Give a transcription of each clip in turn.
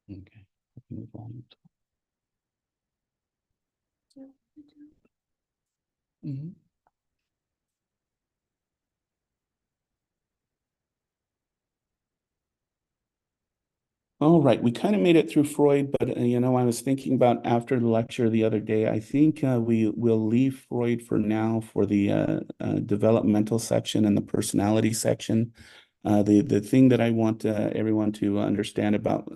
Okay. Move on. Mhm. All right, we kind of made it through Freud, but I was thinking about after the lecture the other day. I think we will leave Freud for now for the developmental section and the personality section. The thing that I want everyone to understand about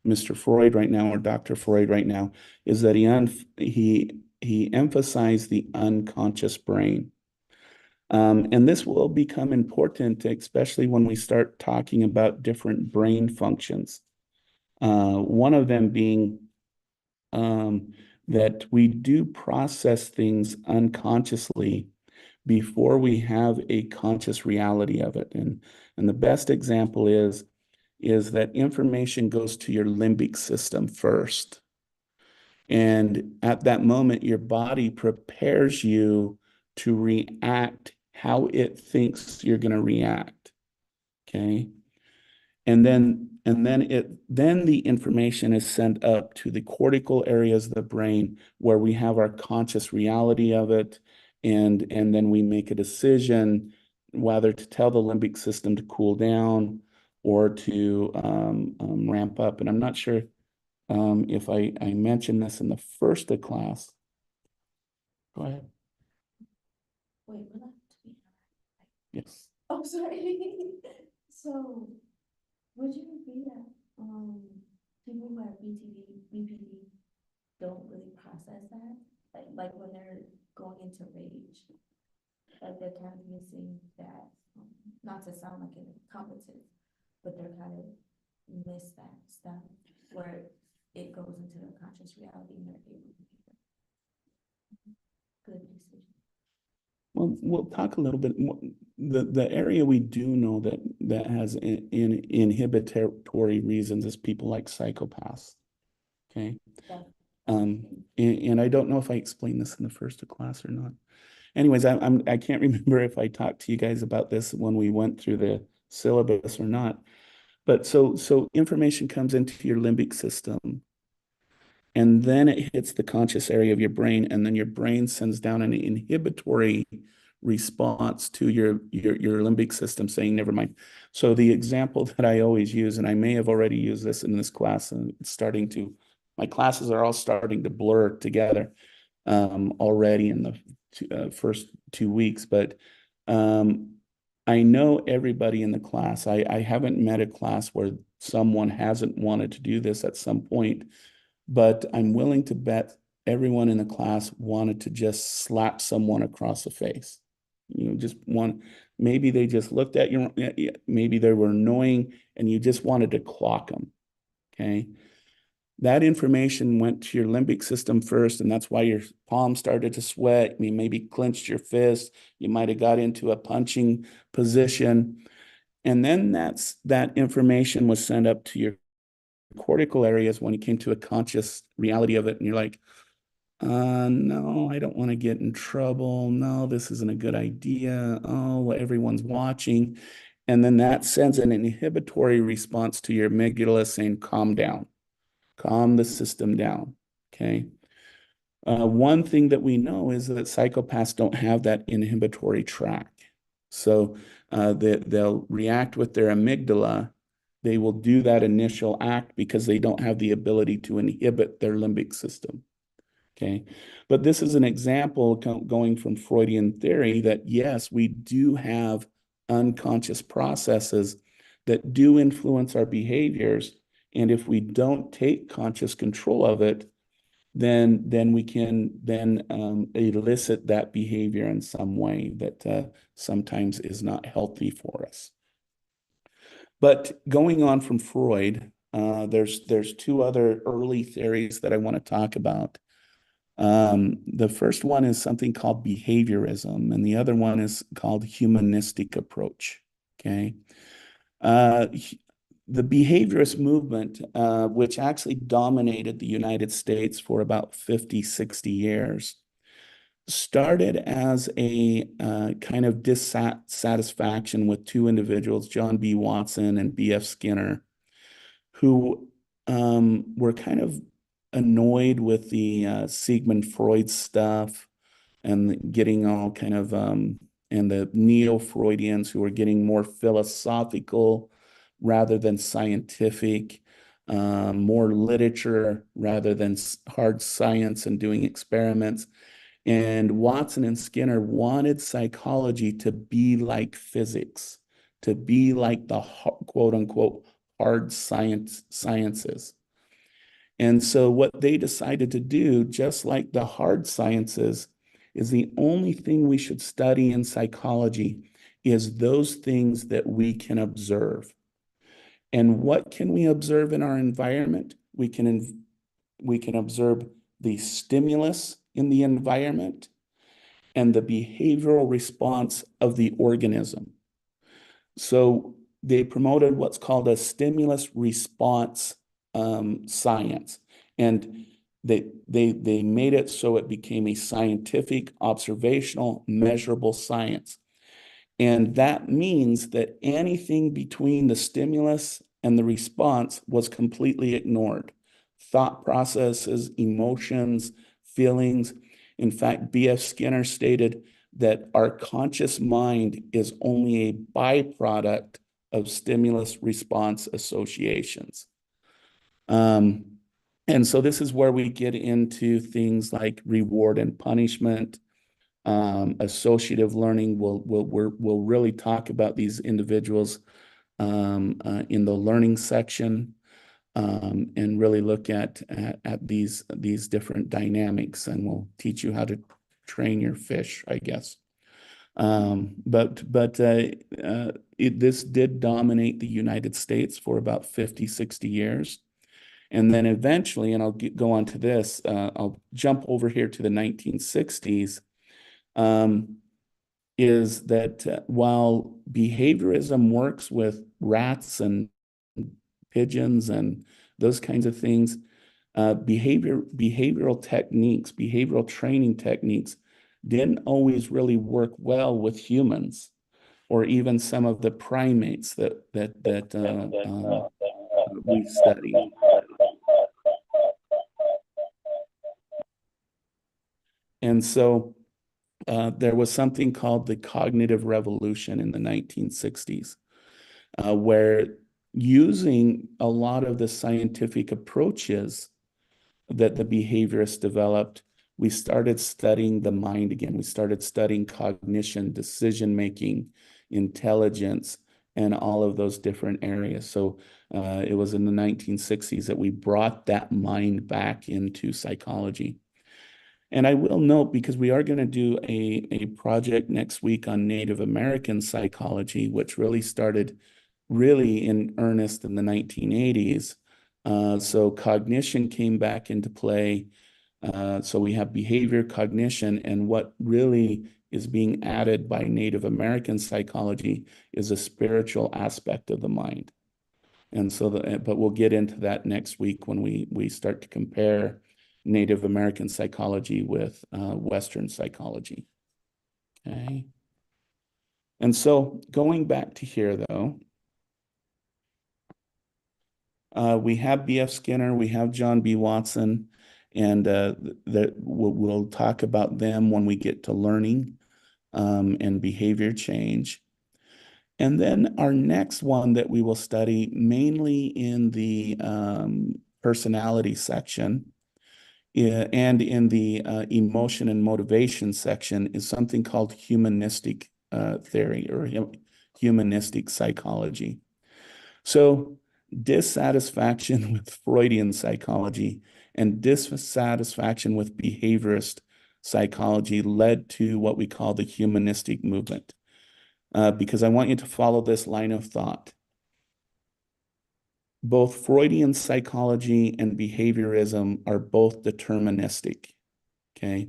Mr. Freud right now, or Dr. Freud right now, is that he emphasized the unconscious brain. And this will become important, especially when we start talking about different brain functions. One of them being um, that we do process things unconsciously before we have a conscious reality of it. And the best example is that information goes to your limbic system first. And at that moment, your body prepares you to react how it thinks you're going to react. Okay. And then the information is sent up to the cortical areas of the brain where we have our conscious reality of it, and then we make a decision whether to tell the limbic system to cool down or to ramp up. And I'm not sure if I mentioned this in the first of class. Go ahead. Wait, we're not to be. Yes. Oh, sorry. So, would you agree that people who have BPD don't really process that? Like when they're going into rage, like they're kind of missing that, not to sound like incompetent, but they're kind of miss that stuff where it goes into their conscious reality and they're able to make a good decision. Well, we'll talk a little bit more. The area we do know that has in inhibitory reasons is people like psychopaths. Okay. That, And I don't know if I explained this in the first of class or not. Anyways, I can't remember if I talked to you guys about this when we went through the syllabus or not. But so information comes into your limbic system, and then it hits the conscious area of your brain, and then your brain sends down an inhibitory response to your limbic system saying never mind. So the example that I always use, and I may have already used this in this class, and it's starting to, my classes are all starting to blur together already in the first 2 weeks, but I know everybody in the class. I haven't met a class where someone hasn't wanted to do this at some point, but I'm willing to bet everyone in the class wanted to just slap someone across the face. Just one, maybe they just looked at you, maybe they were annoying and you just wanted to clock them. Okay. That information went to your limbic system first, and that's why your palm started to sweat. You maybe clenched your fist. You might have got into a punching position. And then that information was sent up to your cortical areas when you came to a conscious reality of it. And you're like, no, I don't want to get in trouble. No, this isn't a good idea. Oh, everyone's watching. And then that sends an inhibitory response to your amygdala saying, calm the system down. Okay. One thing that we know is that psychopaths don't have that inhibitory track. So they'll react with their amygdala. They will do that initial act because they don't have the ability to inhibit their limbic system. Okay. But this is an example going from Freudian theory that yes, we do have unconscious processes that do influence our behaviors. And if we don't take conscious control of it, then we can then elicit that behavior in some way that sometimes is not healthy for us. But going on from Freud, there's two other early theories that I want to talk about. The first one is something called behaviorism, and the other one is called humanistic approach. Okay. Uh, the behaviorist movement, which actually dominated the United States for about 50, 60 years, started as a kind of dissatisfaction with two individuals, John B. Watson and B.F. Skinner, who were kind of annoyed with the Sigmund Freud stuff and getting all kind of and the neo-Freudians who were getting more philosophical rather than scientific, more literature rather than hard science and doing experiments. And Watson and Skinner wanted psychology to be like physics, to be like the quote unquote hard sciences. And so what they decided to do, just like the hard sciences, is the only thing we should study in psychology is those things that we can observe. And what can we observe in our environment? We can observe the stimulus in the environment and the behavioral response of the organism. So they promoted what's called a stimulus response science. And they made it so it became a scientific, observational, measurable science. And that means that anything between the stimulus and the response was completely ignored. Thought processes, emotions, feelings. In fact, B.F. Skinner stated that our conscious mind is only a byproduct of stimulus response associations. Um, and so this is where we get into things like reward and punishment, associative learning. We'll really talk about these individuals in the learning section, and really look at these different dynamics, and we'll teach you how to train your fish, I guess. This did dominate the United States for about 50, 60 years. And then eventually, and go on to this, I'll jump over here to the 1960s, is that while behaviorism works with rats and pigeons and those kinds of things, behavioral techniques, behavioral training techniques didn't always really work well with humans or even some of the primates that we studied. And so there was something called the cognitive revolution in the 1960s, where using a lot of the scientific approaches that the behaviorists developed, we started studying the mind again. We started studying cognition, decision making, intelligence, and all of those different areas. So it was in the 1960s that we brought that mind back into psychology. And I will note, because we are going to do a project next week on Native American psychology, which really started really in earnest in the 1980s. So cognition came back into play. So we have behavior, cognition, and what really is being added by Native American psychology is a spiritual aspect of the mind. And so, but we'll get into that next week when we start to compare Native American psychology with Western psychology. Okay. And so going back to here, though, we have B.F. Skinner, we have John B. Watson, and we'll talk about them when we get to learning and behavior change. And then our next one that we will study mainly in the personality section and in the emotion and motivation section is something called humanistic theory or humanistic psychology. So dissatisfaction with Freudian psychology and dissatisfaction with behaviorist psychology led to what we call the humanistic movement. Because I want you to follow this line of thought. Both Freudian psychology and behaviorism are both deterministic, okay?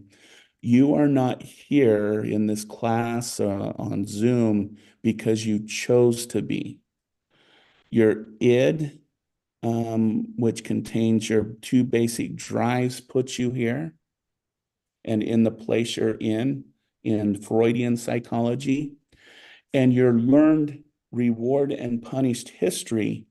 You are not here in this class on Zoom because you chose to be. Your id, which contains your two basic drives, puts you here. And in the place you're in Freudian psychology, and your learned reward and punished history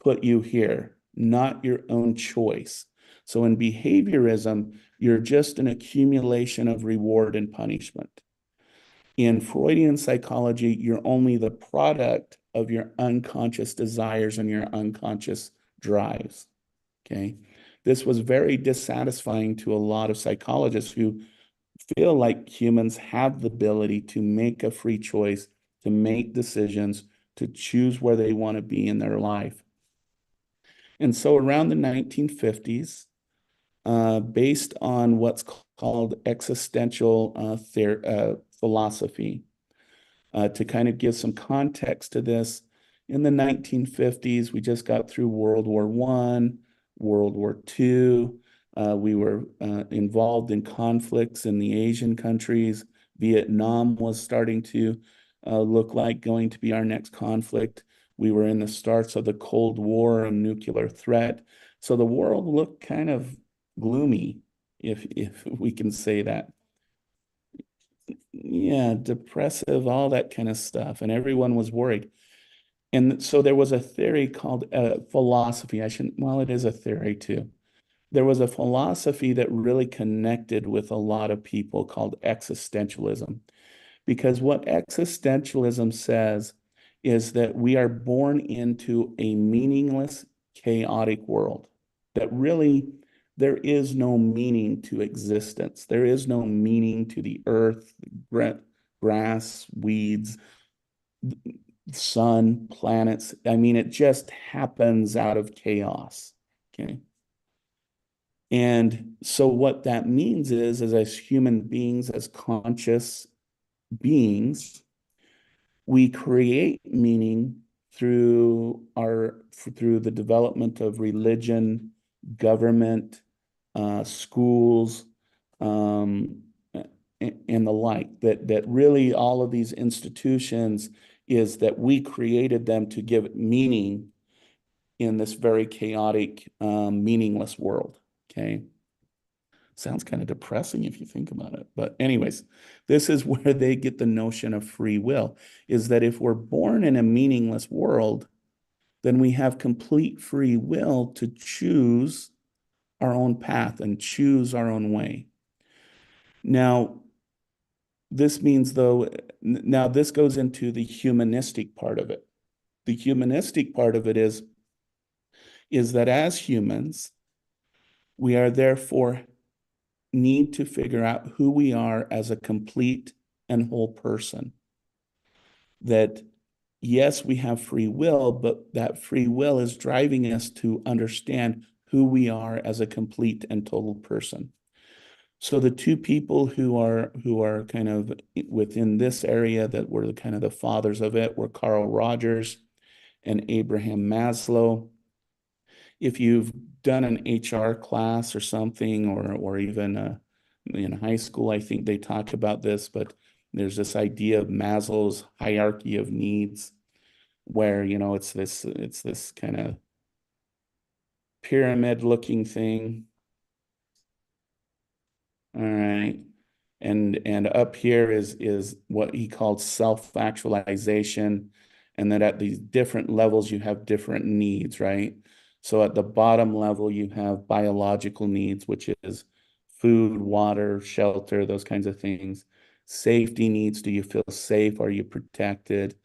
put you here not your own choice. So in behaviorism, you're just an accumulation of reward and punishment. In Freudian psychology, you're only the product of your unconscious desires and your unconscious drives. Okay. This was very dissatisfying to a lot of psychologists who feel like humans have the ability to make a free choice, to make decisions, to choose where they want to be in their life. And so around the 1950s, based on what's called existential philosophy, to kind of give some context to this, in the 1950s, we just got through World War I, World War II. We were involved in conflicts in the Asian countries. Vietnam was starting to look like going to be our next conflict. We were in the starts of the Cold War and nuclear threat. So the world looked kind of gloomy, if we can say that. Yeah, depressive, all that kind of stuff. And everyone was worried. And so there was a theory called philosophy. I shouldn't, well, it is a theory too. There was a philosophy that really connected with a lot of people called existentialism. Because what existentialism says is that we are born into a meaningless, chaotic world, that really there is no meaning to existence. There is no meaning to the earth, grass, weeds, sun, planets. I mean, it just happens out of chaos. Okay. And so what that means is, as human beings, as conscious beings, we create meaning through the development of religion, government, schools, um, and the like. That really all of these institutions is that we created them to give it meaning in this very chaotic, meaningless world. Okay. Sounds kind of depressing if you think about it. But anyways, this is where they get the notion of free will, is that if we're born in a meaningless world, then we have complete free will to choose our own path and choose our own way. Now, this means though, now this goes into the humanistic part of it. The humanistic part of it is that as humans, we are therefore need to figure out who we are as a complete and whole person. That yes, we have free will, but that free will is driving us to understand who we are as a complete and total person. So the two people who are kind of within this area that were the kind of the fathers of it were Carl Rogers and Abraham Maslow. If you've done an HR class or something, or even in high school, I think they talk about this, but there's this idea of Maslow's hierarchy of needs, where it's this kind of pyramid looking thing. All right. And up here is what he called self-actualization, and that at these different levels you have different needs, right? So at the bottom level you have biological needs, which is food, water, shelter, those kinds of things. Safety needs, do you feel safe? Are you protected?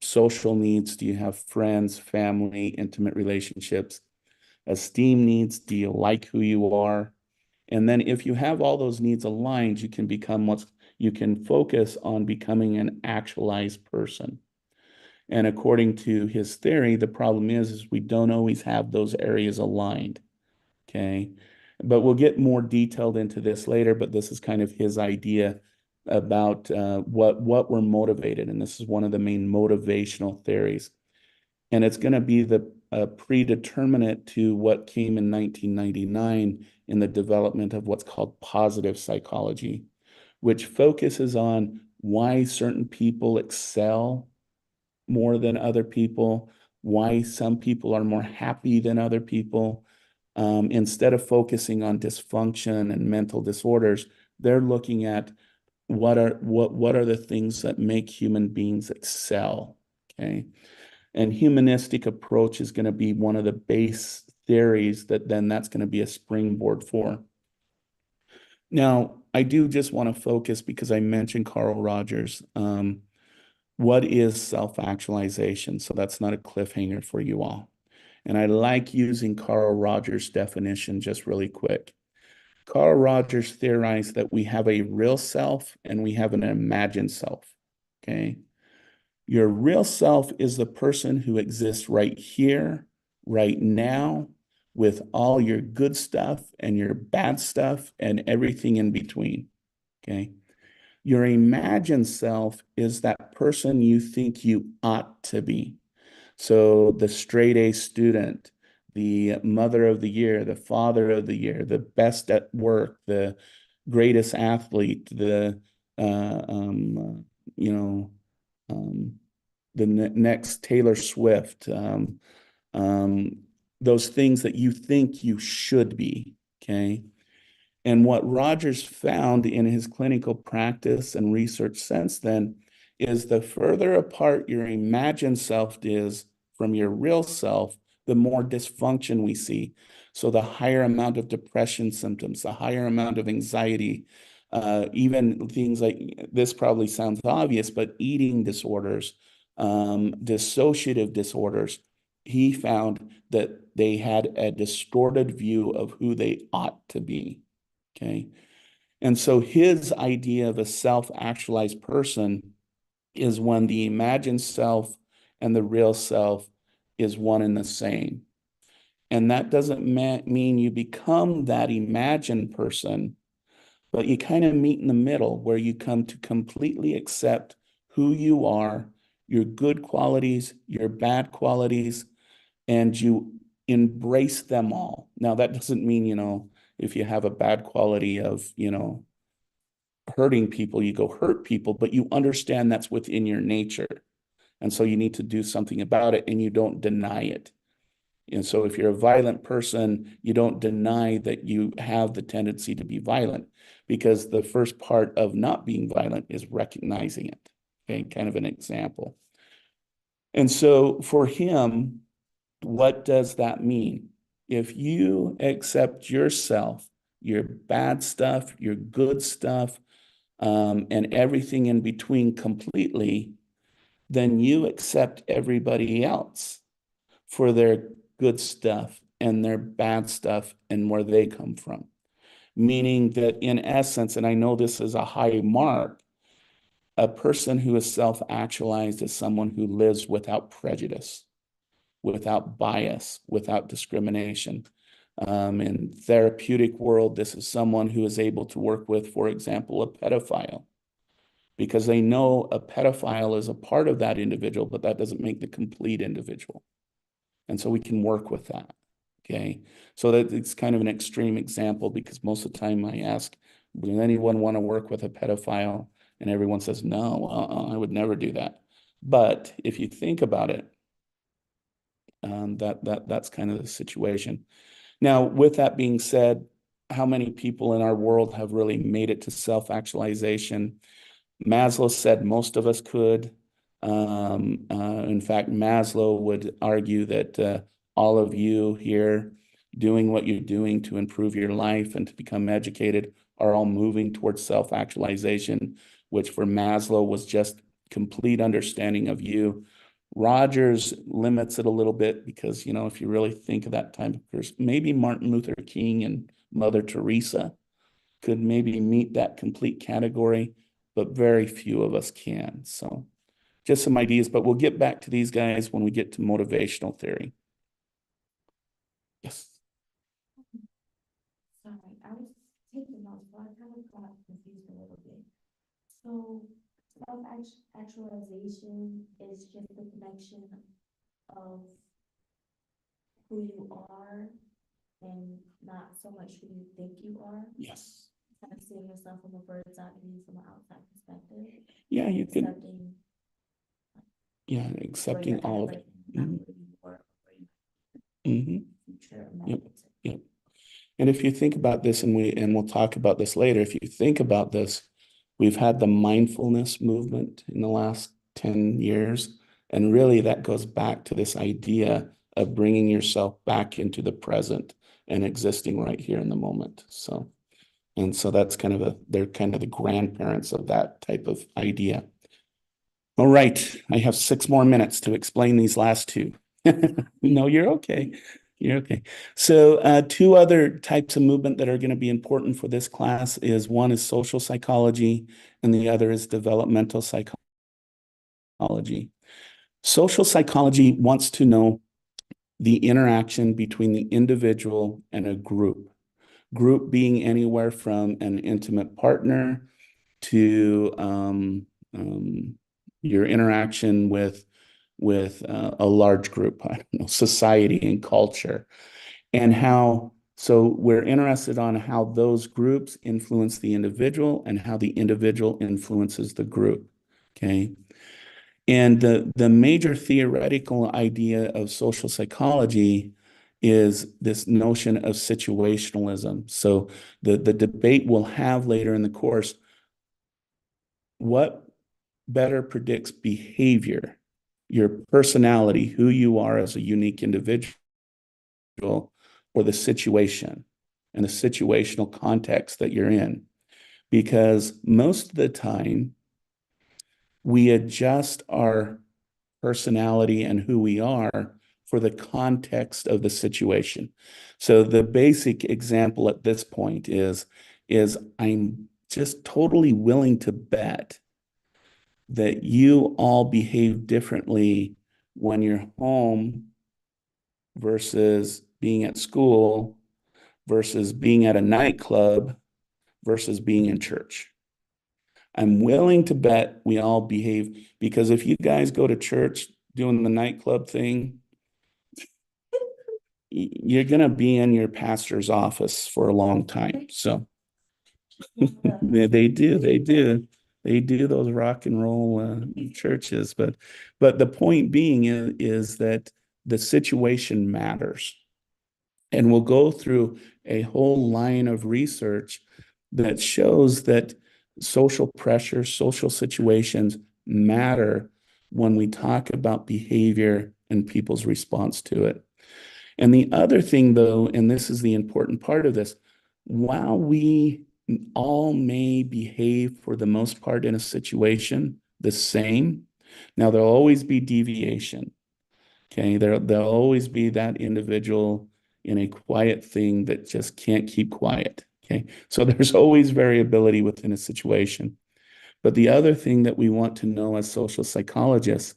Social needs, do you have friends, family, intimate relationships? Esteem needs, do you like who you are? And then if you have all those needs aligned, you can focus on becoming an actualized person. And according to his theory, the problem is we don't always have those areas aligned. Okay. But we'll get more detailed into this later, but this is kind of his idea about what we're motivated. And this is one of the main motivational theories. And it's going to be the predeterminate to what came in 1999 in the development of what's called positive psychology, which focuses on why certain people excel more than other people, why some people are more happy than other people. Instead of focusing on dysfunction and mental disorders, they're looking at what are the things that make human beings excel. Okay. And humanistic approach is going to be one of the base theories that then that's going to be a springboard for. Now, I do just want to focus because I mentioned Carl Rogers. What is self-actualization? So that's not a cliffhanger for you all. And I like using Carl Rogers' definition just really quick. Carl Rogers theorized that we have a real self and we have an imagined self. Okay. Your real self is the person who exists right here, right now, with all your good stuff and your bad stuff and everything in between. Okay. Your imagined self is that person you think you ought to be. So the straight A student, the mother of the year, the father of the year, the best at work, the greatest athlete, the you know, um, the next Taylor Swift, um, those things that you think you should be. Okay. And what Rogers found in his clinical practice and research since then is the further apart your imagined self is from your real self, the more dysfunction we see. So the higher amount of depression symptoms, the higher amount of anxiety, even things like this probably sounds obvious, but eating disorders, dissociative disorders. He found that they had a distorted view of who they ought to be. Okay. And so his idea of a self-actualized person is when the imagined self and the real self is one and the same. And that doesn't mean you become that imagined person, but you kind of meet in the middle where you come to completely accept who you are, your good qualities, your bad qualities, and you embrace them all. Now, that doesn't mean, if you have a bad quality of, hurting people, you go hurt people, but you understand that's within your nature. And so you need to do something about it and you don't deny it. And so if you're a violent person, you don't deny that you have the tendency to be violent, because the first part of not being violent is recognizing it. Okay, kind of an example. And so for him, what does that mean? If you accept yourself, your bad stuff, your good stuff, and everything in between completely, then you accept everybody else for their good stuff and their bad stuff and where they come from. Meaning that in essence, and I know this is a high mark, a person who is self-actualized is someone who lives without prejudice, without bias, without discrimination. In therapeutic world, this is someone who is able to work with, for example, a pedophile, because they know a pedophile is a part of that individual, but that doesn't make the complete individual. And so we can work with that. Okay. So that it's kind of an extreme example, because most of the time I ask, does anyone want to work with a pedophile? And everyone says, no, I would never do that. But if you think about it, that's kind of the situation. Now, with that being said, how many people in our world have really made it to self-actualization? Maslow said most of us could. In fact, Maslow would argue that all of you here doing what you're doing to improve your life and to become educated are all moving towards self-actualization, which for Maslow was just complete understanding of you. Rogers limits it a little bit because, if you really think of that type of person, maybe Martin Luther King and Mother Teresa could maybe meet that complete category, but very few of us can. So just some ideas, but we'll get back to these guys when we get to motivational theory. Yes. Sorry, I was taking notes, but I kind of got confused a little bit. So self-actualization is just the connection of who you are and not so much who you think you are. Yes. Kind of seeing yourself from a bird's eye view, from an outside perspective. Yeah, you could. Accepting Yeah, where accepting you're all at of it. right now, not where you were, where Mhm. future Yep. imagined. Yep. And if you think about this, and we'll talk about this later, if you think about this, we've had the mindfulness movement in the last 10 years, And really, that goes back to this idea of bringing yourself back into the present and existing right here in the moment. So, and so that's kind of they're kind of the grandparents of that type of idea. All right, I have 6 more minutes to explain these last two. No, you're okay. You're okay. So, two other types of movement that are going to be important for this class is one is social psychology and the other is developmental psychology. Social psychology wants to know the interaction between the individual and a group. Group being anywhere from an intimate partner to your interaction with a large group, I don't know, society and culture, and how. So we're interested on how those groups influence the individual and how the individual influences the group. Okay. And the major theoretical idea of social psychology is this notion of situationalism. So the debate we'll have later in the course, what better predicts behavior, your personality, who you are as a unique individual, or the situation and the situational context that you're in? Because most of the time, we adjust our personality and who we are for the context of the situation. So the basic example at this point is I'm just totally willing to bet that you all behave differently when you're home versus being at school versus being at a nightclub versus being in church. I'm willing to bet we all behave because if you guys go to church doing the nightclub thing, you're going to be in your pastor's office for a long time. So they do those rock and roll churches, but the point being is that the situation matters. And we'll go through a whole line of research that shows that social pressure, social situations matter when we talk about behavior and people's response to it. And the other thing, though, and this is the important part of this, while we all may behave for the most part in a situation the same, now there'll always be deviation. Okay, there'll always be that individual in a quiet thing that just can't keep quiet. Okay, so there's always variability within a situation. But the other thing that we want to know as social psychologists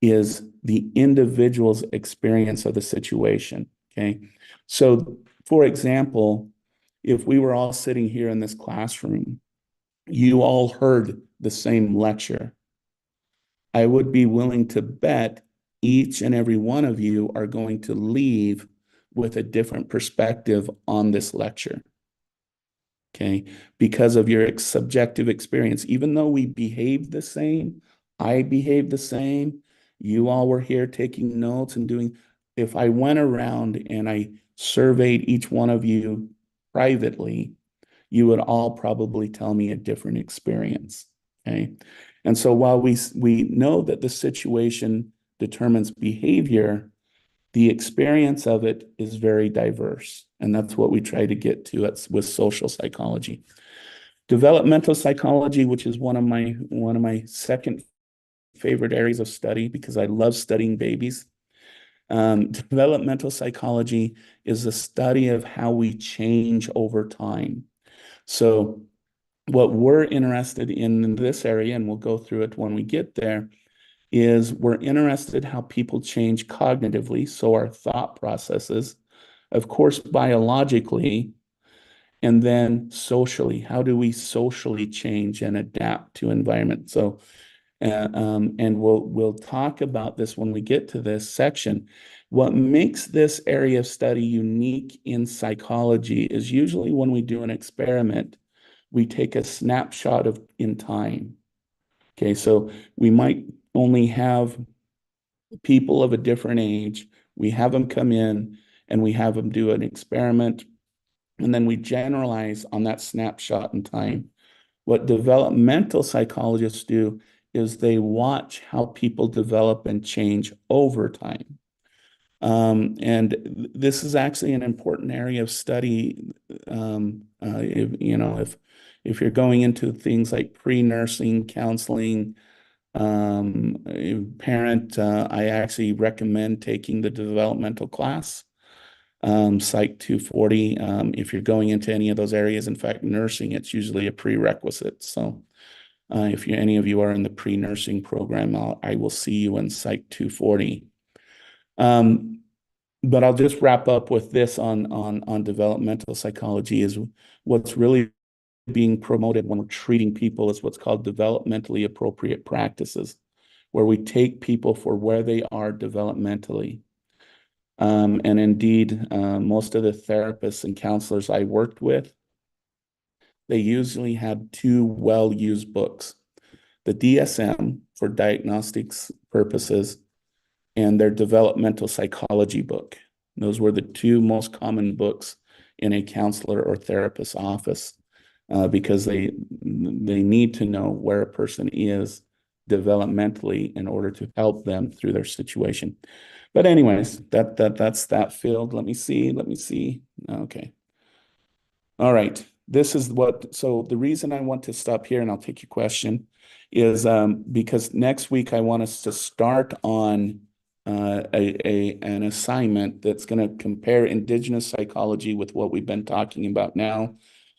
is the individual's experience of the situation. Okay. So, for example, if we were all sitting here in this classroom, you all heard the same lecture, I would be willing to bet each and every one of you are going to leave with a different perspective on this lecture. Okay, because of your subjective experience. Even though we behaved the same, I behaved the same, you all were here taking notes and doing, if I went around and I surveyed each one of you privately, you would all probably tell me a different experience. Okay. And so while we know that the situation determines behavior, the experience of it is very diverse. And that's what we try to get to with social psychology. Developmental psychology, which is one of my second favorite areas of study because I love studying babies. Developmental psychology is the study of how we change over time. So what we're interested in this area, and we'll go through it when we get there, is we're interested how people change cognitively, so our thought processes, of course, biologically, and then socially. How do we socially change and adapt to environment? So, and we'll talk about this when we get to this section. What makes this area of study unique in psychology is usually when we do an experiment, we take a snapshot of in time. Okay, so we might only have people of a different age. We have them come in and we have them do an experiment, and then we generalize on that snapshot in time. What developmental psychologists do is they watch how people develop and change over time. And this is actually an important area of study. If you're going into things like pre-nursing counseling, parent, I actually recommend taking the developmental class, Psych 240. If you're going into any of those areas, in fact, nursing, it's usually a prerequisite. So if any of you are in the pre-nursing program, I will see you in Psych 240. But I'll just wrap up with this on developmental psychology is what's really being promoted when we're treating people is what's called developmentally appropriate practices, where we take people for where they are developmentally. And indeed, most of the therapists and counselors I worked with, they usually had two well-used books, the DSM for diagnostics purposes and their developmental psychology book. Those were the two most common books in a counselor or therapist's office because they need to know where a person is developmentally in order to help them through their situation. But anyways, that's that field. Let me see. Okay. All right. So the reason I want to stop here and I'll take your question is because next week I want us to start on an assignment that's going to compare indigenous psychology with what we've been talking about now.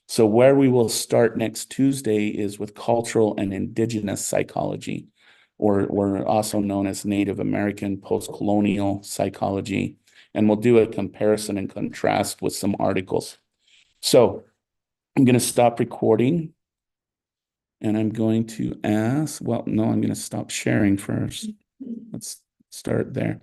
So where we will start next Tuesday is with cultural and indigenous psychology, or also known as Native American post-colonial psychology. And we'll do a comparison and contrast with some articles. So I'm going to stop recording and I'm going to ask, well, no, I'm going to stop sharing first. Let's start there.